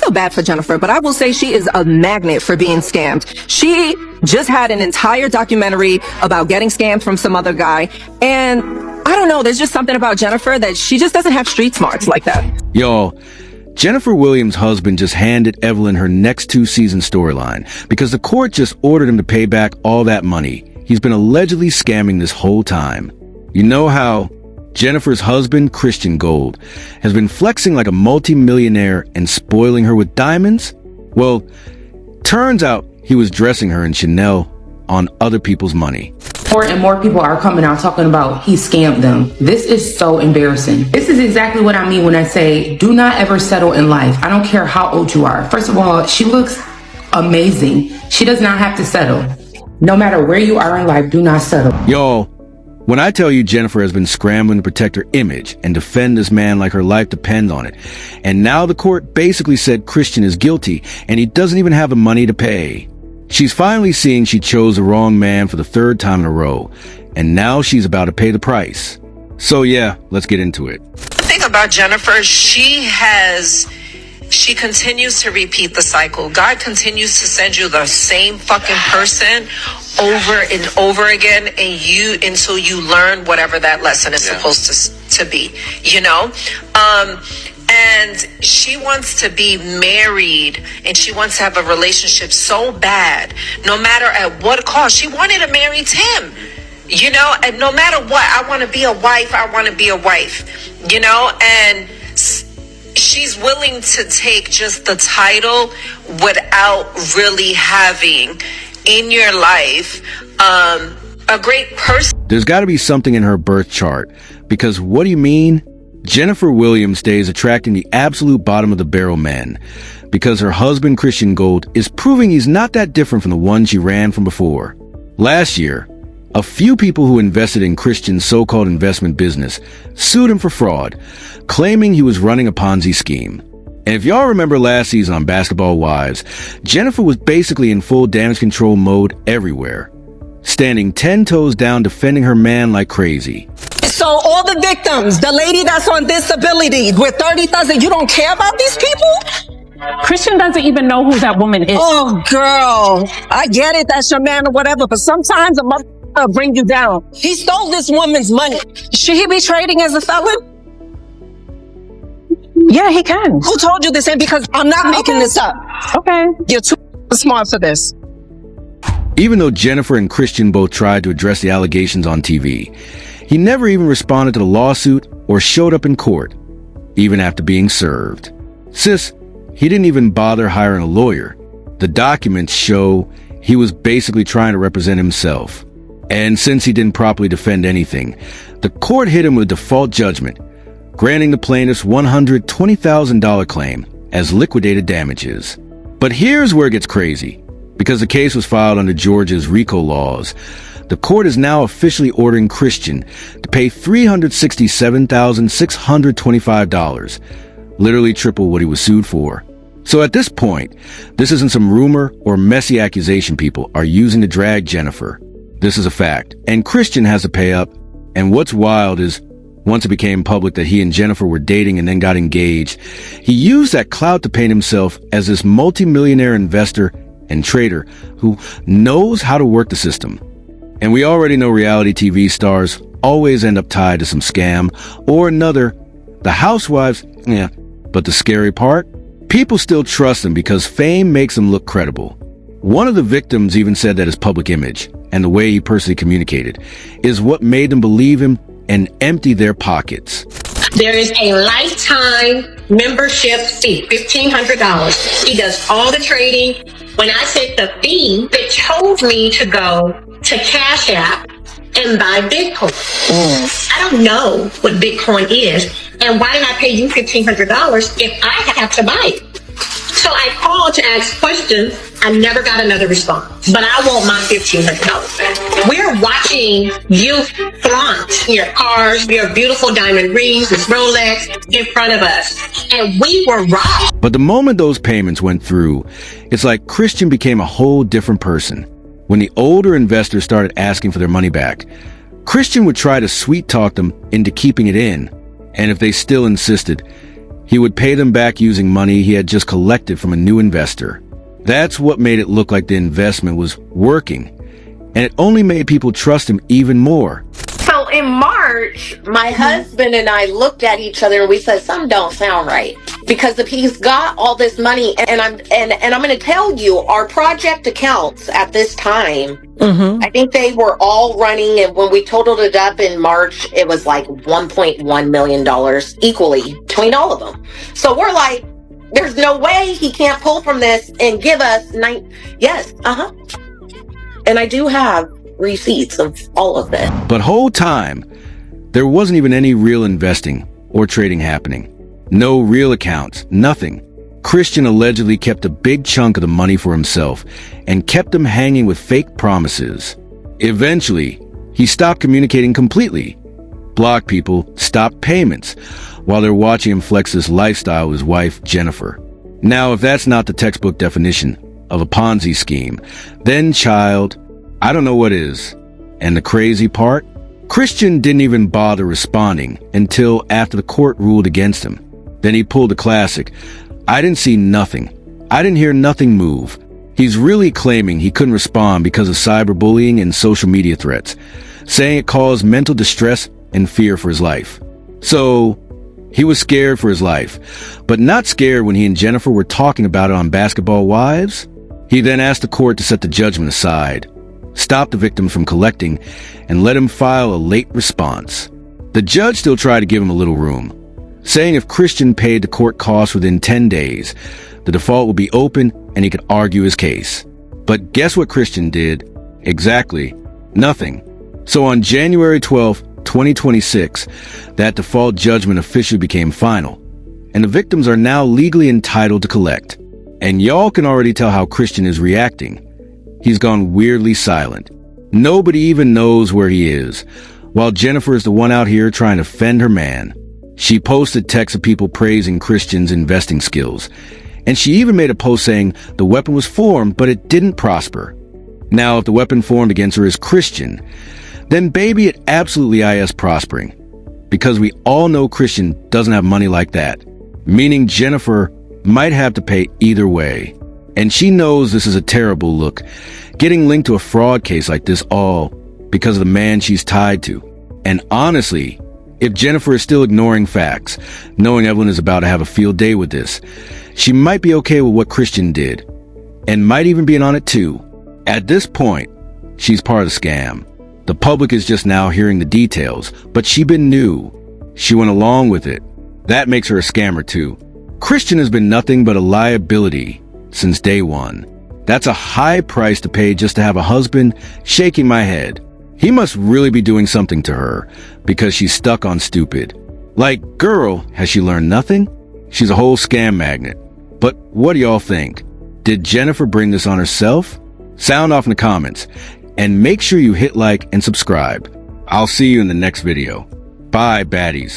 feel bad for Jennifer, but I will say she is a magnet for being scammed. She just had an entire documentary about getting scammed from some other guy. And I don't know, there's just something about Jennifer that she just doesn't have street smarts like that. Y'all, Jennifer Williams' husband just handed Evelyn her next 2-season storyline because the court just ordered him to pay back all that money he's been allegedly scamming this whole time. You know how Jennifer's husband, Christian Gold, has been flexing like a multi-millionaire and spoiling her with diamonds? Well, turns out he was dressing her in Chanel on other people's money. More and more people are coming out talking about he scammed them. This is so embarrassing. This is exactly what I mean when I say do not ever settle in life. I don't care how old you are. First of all, she looks amazing. She does not have to settle. No matter where you are in life, do not settle. Y'all, when I tell you Jennifer has been scrambling to protect her image and defend this man like her life depends on it, and now the court basically said Christian is guilty and he doesn't even have the money to pay. She's finally seeing she chose the wrong man for the 3rd time in a row, and now she's about to pay the price. So yeah, let's get into it. The thing about Jennifer, she continues to repeat the cycle. God continues to send you the same fucking person over and over again, and until you learn whatever that lesson is supposed to be, you know? And she wants to be married and she wants to have a relationship so bad, no matter at what cost. She wanted to marry Tim, you know, and no matter what, I want to be a wife, you know, and she's willing to take just the title without really having in your life a great person. There's got to be something in her birth chart, because what do you mean? Jennifer Williams stays attracting the absolute bottom of the barrel men because her husband Christian Gold is proving he's not that different from the one she ran from before. Last year, a few people who invested in Christian's so-called investment business sued him for fraud, claiming he was running a Ponzi scheme. And if y'all remember last season on Basketball Wives, Jennifer was basically in full damage control mode everywhere, standing 10 toes down defending her man like crazy. So all the victims, the lady that's on disability with 30,000, you don't care about these people? Christian doesn't even know who that woman is. Oh, girl, I get it, that's your man or whatever, but sometimes a mother will bring you down. He stole this woman's money. Should he be trading as a felon? Yeah, he can. Who told you this? And because I'm not making this up. Okay. You're too smart for this. Even though Jennifer and Christian both tried to address the allegations on TV, he never even responded to the lawsuit or showed up in court, even after being served. Sis, he didn't even bother hiring a lawyer. The documents show he was basically trying to represent himself. And since he didn't properly defend anything, the court hit him with default judgment, granting the plaintiff's $120,000 claim as liquidated damages. But here's where it gets crazy. Because the case was filed under Georgia's RICO laws, the court is now officially ordering Christian to pay $367,625, literally triple what he was sued for. So at this point, this isn't some rumor or messy accusation people are using to drag Jennifer. This is a fact, and Christian has to pay up. And what's wild is, once it became public that he and Jennifer were dating and then got engaged, he used that clout to paint himself as this multimillionaire investor and trader who knows how to work the system. And we already know reality TV stars always end up tied to some scam or another. The housewives, yeah. But the scary part? People still trust them because fame makes them look credible. One of the victims even said that his public image and the way he personally communicated is what made them believe him and empty their pockets. There is a lifetime membership fee, $1,500. He does all the trading. When I said the fee, they told me to go to Cash App and buy Bitcoin. I don't know what Bitcoin is, and why did I pay you $1,500 if I have to buy it? So I called to ask questions. I never got another response, but I want my $1,500 back. We're watching you flaunt your cars, your beautiful diamond rings, this Rolex in front of us, and we were robbed. But the moment those payments went through, it's like Christian became a whole different person. When the older investors started asking for their money back, Christian would try to sweet talk them into keeping it in. And if they still insisted, He would pay them back using money he had just collected from a new investor. That's what made it look like the investment was working, and it only made people trust him even more. So in March, my husband and I looked at each other and we said, something don't sound right. Because if he's got all this money, and I'm going to tell you, our project accounts at this time, I think they were all running, and when we totaled it up in March, it was like $1.1 million equally between all of them. So we're like, there's no way he can't pull from this and give us yes, and I do have receipts of all of this. But whole time, there wasn't even any real investing or trading happening. No real accounts, nothing. Christian allegedly kept a big chunk of the money for himself and kept them hanging with fake promises. Eventually, he stopped communicating completely, blocked people, stopped payments, while they're watching him flex this lifestyle with his wife, Jennifer. Now, if that's not the textbook definition of a Ponzi scheme, then child, I don't know what is. And the crazy part? Christian didn't even bother responding until after the court ruled against him. Then he pulled a classic. I didn't see nothing. I didn't hear nothing move. He's really claiming he couldn't respond because of cyberbullying and social media threats, saying it caused mental distress and fear for his life. So, he was scared for his life, but not scared when he and Jennifer were talking about it on Basketball Wives. He then asked the court to set the judgment aside, stop the victims from collecting, and let him file a late response. The judge still tried to give him a little room, saying if Christian paid the court costs within 10 days, the default would be open and he could argue his case. But guess what Christian did? Exactly nothing. So on January 12th, 2026, that default judgment officially became final, and the victims are now legally entitled to collect. And y'all can already tell how Christian is reacting. He's gone weirdly silent. Nobody even knows where he is, while Jennifer is the one out here trying to fend her man. She posted texts of people praising Christian's investing skills, and she even made a post saying the weapon was formed, but it didn't prosper. Now, if the weapon formed against her is Christian, then baby, it absolutely is prospering, because we all know Christian doesn't have money like that, meaning Jennifer might have to pay either way. And she knows this is a terrible look, getting linked to a fraud case like this all because of the man she's tied to. And honestly, if Jennifer is still ignoring facts, knowing Evelyn is about to have a field day with this, she might be okay with what Christian did, and might even be in on it too. At this point, she's part of the scam. The public is just now hearing the details, but she been new. She went along with it. That makes her a scammer too. Christian has been nothing but a liability since day one. That's a high price to pay just to have a husband. Shaking my head. He must really be doing something to her, because she's stuck on stupid. Like, girl, has she learned nothing? She's a whole scam magnet. But what do y'all think? Did Jennifer bring this on herself? Sound off in the comments, and make sure you hit like and subscribe. I'll see you in the next video. Bye, baddies.